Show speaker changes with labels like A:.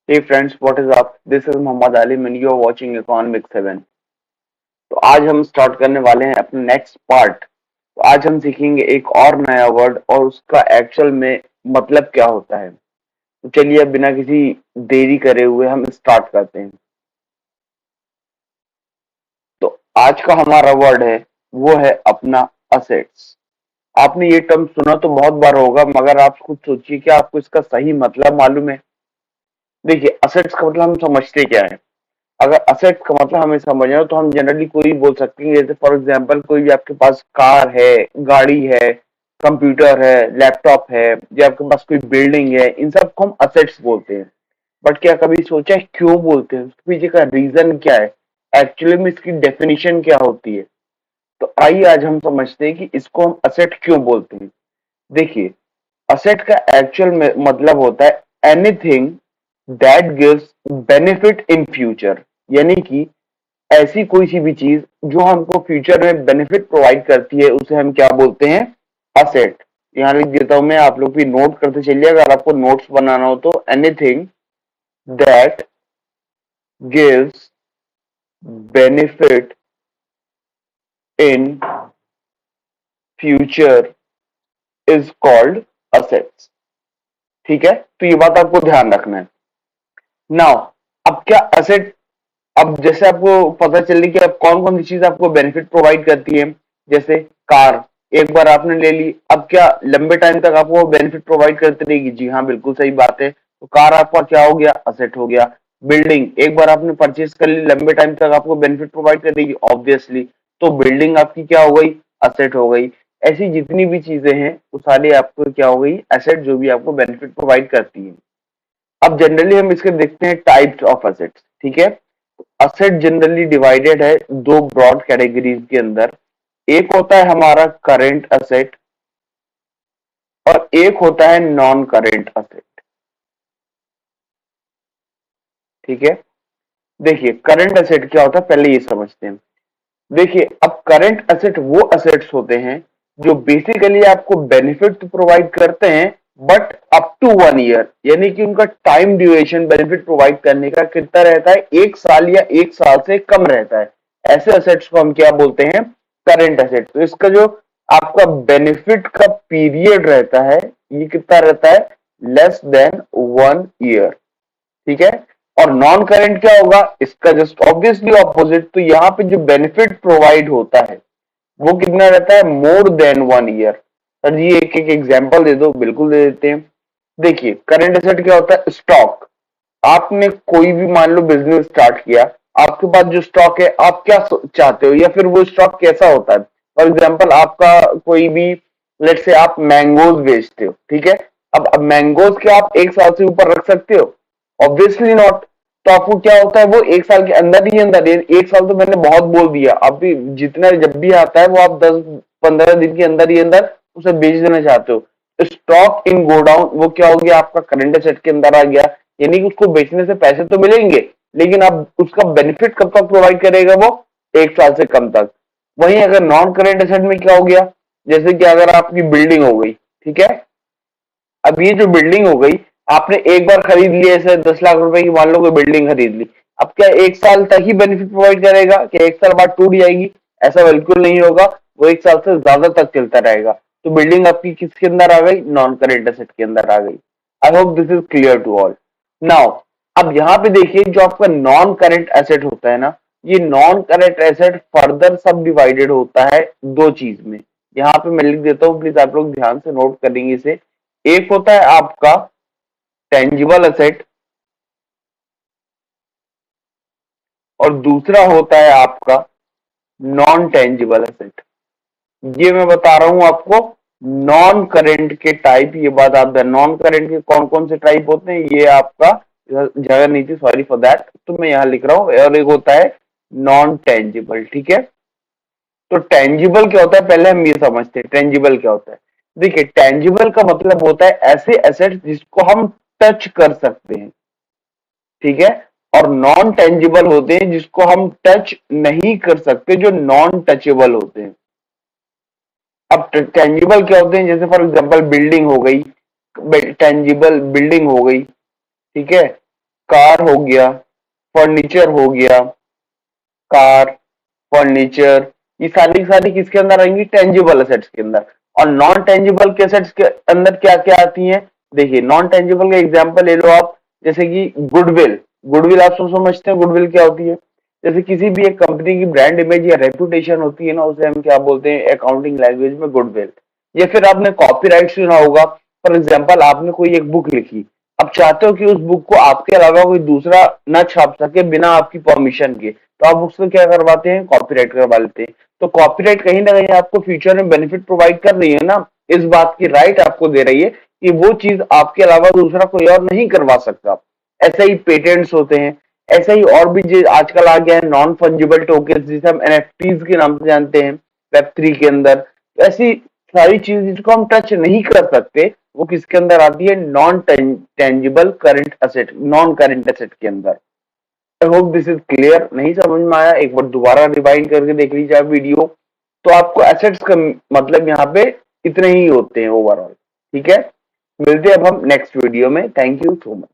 A: Hey friends, what is up? This is Mohammad Alim and you are watching Economic 7। तो आज हम start करने वाले हैं अपना नेक्स्ट पार्ट। तो आज हम सीखेंगे एक और नया वर्ड और उसका एक्चुअल में मतलब क्या होता है। तो चलिए अब बिना किसी देरी करे हुए हम स्टार्ट करते हैं। तो आज का हमारा वर्ड है वो है अपना असेट्स। आपने ये टर्म सुना तो बहुत बार होगा, मगर आप खुद सोचिए कि आपको इसका सही मतलब मालूम है। देखिए, असेट्स का मतलब हम समझते क्या है। अगर असेट्स का मतलब हमें समझना हो तो हम जनरली कोई भी बोल सकते हैं। जैसे फॉर एग्जांपल कोई भी आपके पास कार है, गाड़ी है, कंप्यूटर है, लैपटॉप है, या आपके पास कोई बिल्डिंग है, इन सब को हम असेट्स बोलते हैं। बट क्या कभी सोचा है क्यों बोलते हैं, उसके पीछे का रीजन क्या है, एक्चुअली में इसकी डेफिनेशन क्या होती है। तो आइए आज हम समझते हैं कि इसको हम असेट क्यों बोलते हैं। देखिए, असेट का एक्चुअल में मतलब होता है anything that gives benefit in future. यानी कि ऐसी कोई सी भी चीज जो हमको फ्यूचर में बेनिफिट प्रोवाइड करती है उसे हम क्या बोलते हैं, असेट। यहाँ लिख देता हूं मैं, आप लोग भी नोट करते चलिए अगर आपको नोट्स बनाना हो तो। Anything that gives benefit in future is called assets. ठीक है, तो ये बात आपको ध्यान रखना है। नाउ, अब क्या असेट, अब जैसे आपको पता चल रही कि अब कौन कौन सी चीज आपको बेनिफिट प्रोवाइड करती है। जैसे कार, एक बार आपने ले ली, अब क्या लंबे टाइम तक आपको बेनिफिट प्रोवाइड करती रहेगी? जी हाँ, बिल्कुल सही बात है। तो कार आपका क्या हो गया, असेट हो गया। बिल्डिंग एक बार आपने परचेज कर ली, लंबे टाइम तक आपको बेनिफिट प्रोवाइड करेगी ऑब्वियसली, तो बिल्डिंग आपकी क्या हो गई, असेट हो गई। ऐसी जितनी भी चीजें हैं वो सारी आपको क्या हो गई, एसेट, जो भी आपको बेनिफिट प्रोवाइड करती है। अब जनरली हम इसके देखते हैं टाइप्स ऑफ असेट्स। ठीक है, असेट जनरली डिवाइडेड है दो ब्रॉड कैटेगरीज के अंदर। एक होता है हमारा करेंट असेट और एक होता है नॉन करेंट असेट। ठीक है, देखिए करंट असेट क्या होता है पहले ये समझते हैं। देखिए, अब करंट असेट वो असेट्स होते हैं जो बेसिकली आपको बेनिफिट तो प्रोवाइड करते हैं, बट अप टू 1 ईयर, यानी कि उनका टाइम ड्यूरेशन बेनिफिट प्रोवाइड करने का कितना रहता है, 1 साल या 1 साल से कम रहता है। ऐसे असेट्स को हम क्या बोलते हैं, करंट असेट। तो इसका जो आपका बेनिफिट का पीरियड रहता है ये कितना रहता है, लेस देन 1 ईयर। ठीक है, और नॉन करंट क्या होगा, इसका जस्ट ऑब्वियसली ऑपोजिट। तो यहाँ पे जो बेनिफिट प्रोवाइड होता है वो कितना रहता है, मोर देन 1 ईयर। सर जी एक एक एग्जांपल दे दो, बिल्कुल दे देते हैं। देखिए, करंट एसेट क्या होता है, स्टॉक। आपने कोई भी मान लो बिजनेस स्टार्ट किया, आपके पास जो स्टॉक है आप क्या चाहते हो, या फिर वो स्टॉक कैसा होता है। फॉर एग्जाम्पल आपका कोई भी, लेट से आप मैंगोज बेचते हो, ठीक है। अब मैंगोज क्या आप 1 साल से ऊपर रख सकते हो? Obviously not. तो आपको क्या होता है, वो 1 साल के अंदर ही अंदर, 1 साल तो मैंने बहुत बोल दिया, अब भी जितना जब भी आता है वो आप 10-15 दिन के अंदर ही अंदर उसे बेच देना चाहते हो। स्टॉक इन गोडाउन वो क्या हो गया, आपका करंट एसेट के अंदर आ गया। यानी कि उसको बेचने से पैसे तो मिलेंगे, लेकिन अब उसका बेनिफिट कब तक प्रोवाइड करेगा वो, 1 साल से कम तक। वहीं अगर नॉन करेंट एसेट में क्या हो गया, जैसे कि अगर आपकी बिल्डिंग हो गई, ठीक है। अब ये जो बिल्डिंग हो गई, आपने एक बार खरीद ली, ऐसे 10 लाख रुपए की मान लो कोई बिल्डिंग खरीद ली। अब क्या 1 साल तक ही बेनिफिट प्रोवाइड करेगा कि 1 साल बाद टूट जाएगी? ऐसा बिल्कुल नहीं होगा, वो 1 साल से ज्यादा तक चलता रहेगा। तो बिल्डिंग आपकी किसके अंदर आ गई, नॉन करेंट एसेट के अंदर आ गई। I hope this is clear to all. Now, अब यहाँ पे देखिए जो आपका नॉन करेंट एसेट होता है ना, ये नॉन करेंट एसेट फर्दर सब डिवाइडेड होता है दो चीज में। यहाँ पे मैं लिख देता हूँ, प्लीज आप लोग ध्यान से नोट करेंगे इसे। एक होता है आपका टेंजिबल असेट और दूसरा होता है आपका नॉन टेंजिबल असेट। ये मैं बता रहा हूं आपको नॉन करेंट के टाइप। ये बात आप, नॉन करेंट के कौन कौन से टाइप होते हैं ये आपका जगह नहीं थी, सॉरी फॉर दैट, तो मैं यहां लिख रहा हूं। और एक होता है नॉन टेंजिबल। ठीक है, तो टेंजिबल क्या होता है पहले हम ये समझते हैं, टेंजिबल क्या होता है। देखिए, टेंजिबल का मतलब होता है ऐसे एसेट जिसको हम टच कर सकते हैं, ठीक है। और नॉन टेंजिबल होते हैं जिसको हम टच नहीं कर सकते, जो नॉन टचेबल होते हैं। अब टेंजिबल क्या होते हैं, जैसे फॉर एग्जांपल बिल्डिंग हो गई, टेंजिबल बिल्डिंग हो गई, ठीक है। कार हो गया, फर्नीचर हो गया, कार, फर्नीचर, ये सारी सारी किसके अंदर आएंगी? टेंजिबल असेट्स के अंदर। और नॉन टेंजिबल के असेट्स के अंदर क्या क्या आती हैं? देखिए नॉन टेंजिबल का एग्जांपल ले लो आप, जैसे कि गुडविल। गुडविल आप सब समझते हैं गुडविल क्या होती है? जैसे किसी भी एक कंपनी की ब्रांड इमेज या रेपुटेशन होती है ना, उसे हम क्या बोलते हैं अकाउंटिंग लैंग्वेज में? गुडविल। या फिर आपने कॉपीराइट सुना होगा। फॉर एग्जाम्पल आपने कोई एक बुक लिखी, अब चाहते हो कि उस बुक को आपके अलावा कोई दूसरा न छाप सके बिना आपकी परमिशन के, तो आप उसको क्या करवाते हैं? कॉपीराइट करवा लेते हैं। तो कॉपीराइट कहीं ना कहीं आपको फ्यूचर में बेनिफिट प्रोवाइड कर रही है ना, इस बात की राइट आपको दे रही है कि वो चीज आपके अलावा दूसरा कोई और नहीं करवा सकता। ऐसे ही पेटेंट्स होते हैं। ऐसा ही और भी जो आजकल आ गया है नॉन फंजिबल टोकन, जिसे हम एनएफटीज के नाम से जानते हैं वेब3 के अंदर। तो ऐसी सारी चीज जिसको हम टच नहीं कर सकते, वो किसके अंदर आती है? Non tangible current asset, non current asset के अंदर। आई होप दिस इज क्लियर। नहीं समझ में आया, एक बार दोबारा रिवाइंड करके देख लीजिए आप वीडियो। तो आपको एसेट्स का मतलब यहाँ पे इतने ही होते हैं ओवरऑल। ठीक है, मिलते हैं अब हम नेक्स्ट वीडियो में। Thank you so much.